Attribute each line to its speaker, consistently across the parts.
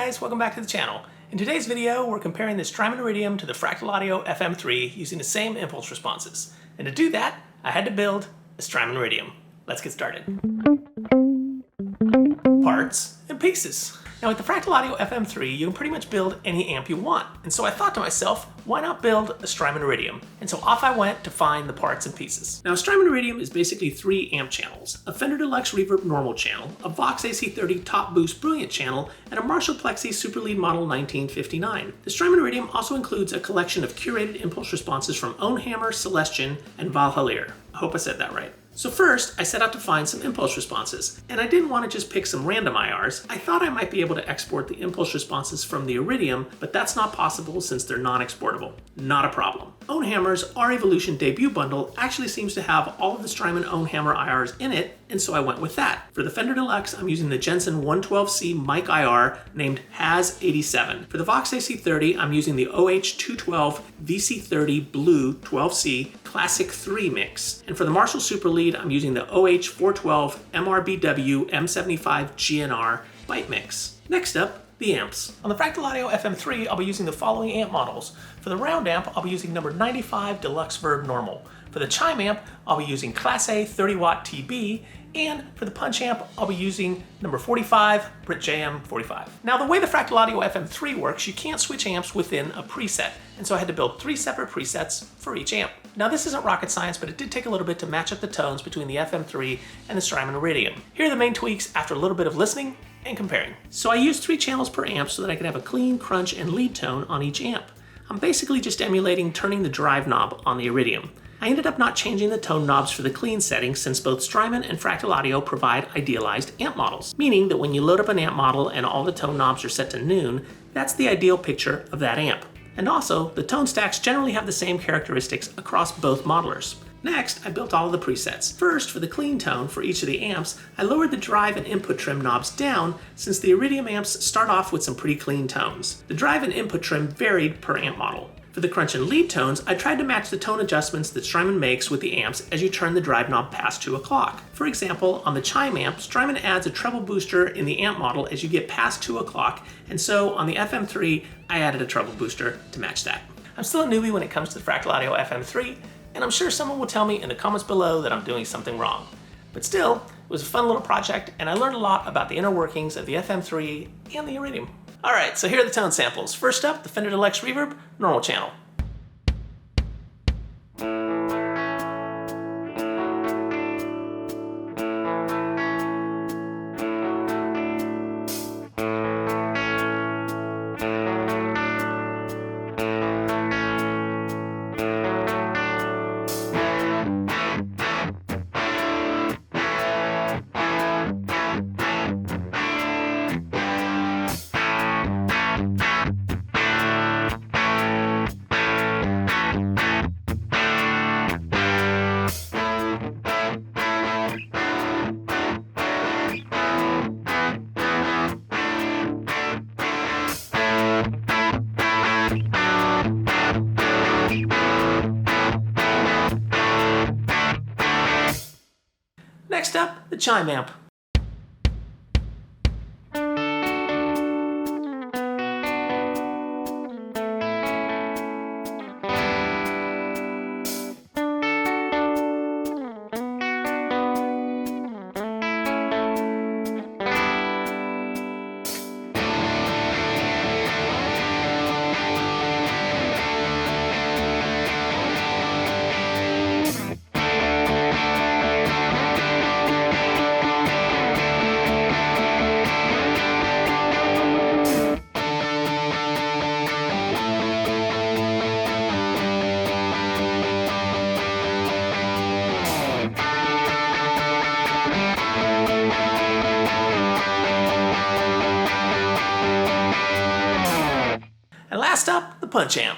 Speaker 1: guys, welcome back to the channel. In today's video, we're comparing the Strymon Iridium to the Fractal Audio FM3 using the same impulse responses. And to do that, I had to build a Strymon Iridium. Let's get started. Parts and pieces. Now with the Fractal Audio FM3, you can pretty much build any amp you want. And so I thought to myself, why not build a Strymon Iridium? And so off I went to find the parts and pieces. Now a Strymon Iridium is basically 3 amp channels, a Fender Deluxe Reverb normal channel, a Vox AC30 Top Boost Brilliant channel, and a Marshall Plexi Super Lead Model 1959. The Strymon Iridium also includes a collection of curated impulse responses from OwnHammer, Celestion, and Valhalla. I hope I said that right. So first, I set out to find some impulse responses, and I didn't want to just pick some random IRs. I thought I might be able to export the impulse responses from the Iridium, but that's not possible since they're non-exportable. Not a problem. OwnHammer's R-Evolution debut bundle actually seems to have all of the Strymon OwnHammer IRs in it, and so I went with that. For the Fender Deluxe, I'm using the Jensen 112C mic IR named HAZ87. For the Vox AC30, I'm using the OH212 VC30 Blue 12C Classic 3 mix. And for the Marshall Super Lead, I'm using the OH412 MRBW M75 GNR Byte mix. Next up, the amps. On the Fractal Audio FM3, I'll be using the following amp models. For the round amp, I'll be using number 95 Deluxe Verb Normal. For the chime amp, I'll be using Class A 30-watt TB, and for the punch amp, I'll be using number 45 Brit JM 45. Now the way the Fractal Audio FM3 works, you can't switch amps within a preset, and so I had to build 3 separate presets for each amp. Now this isn't rocket science, but it did take a little bit to match up the tones between the FM3 and the Strymon Iridium. Here are the main tweaks after a little bit of listening and comparing. So I used 3 channels per amp so that I could have a clean, crunch, and lead tone on each amp. I'm basically just emulating turning the drive knob on the Iridium. I ended up not changing the tone knobs for the clean settings since both Strymon and Fractal Audio provide idealized amp models, meaning that when you load up an amp model and all the tone knobs are set to noon, that's the ideal picture of that amp. And also, the tone stacks generally have the same characteristics across both modelers. Next, I built all of the presets. First, for the clean tone for each of the amps, I lowered the drive and input trim knobs down since the Iridium amps start off with some pretty clean tones. The drive and input trim varied per amp model. For the crunch and lead tones, I tried to match the tone adjustments that Strymon makes with the amps as you turn the drive knob past 2 o'clock. For example, on the chime amp, Strymon adds a treble booster in the amp model as you get past 2 o'clock, and so on the FM3, I added a treble booster to match that. I'm still a newbie when it comes to the Fractal Audio FM3, and I'm sure someone will tell me in the comments below that I'm doing something wrong. But still, it was a fun little project, and I learned a lot about the inner workings of the FM3 and the Iridium. Alright, so here are the tone samples. First up, the Fender Deluxe Reverb, normal channel. Next up, the chime amp. And last up, the punch amp.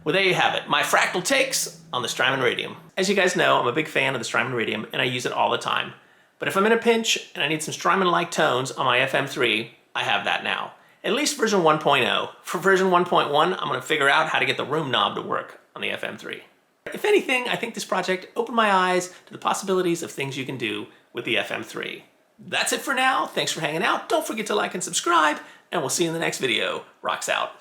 Speaker 1: Well, there you have it, my fractal takes on the Strymon Iridium. As you guys know, I'm a big fan of the Strymon Iridium and I use it all the time. But if I'm in a pinch and I need some Strymon-like tones on my FM3, I have that now. At least version 1.0. For version 1.1, I'm gonna figure out how to get the room knob to work on the FM3. If anything, I think this project opened my eyes to the possibilities of things you can do with the FM3. That's it for now. Thanks for hanging out. Don't forget to like and subscribe, and we'll see you in the next video. Rocks out.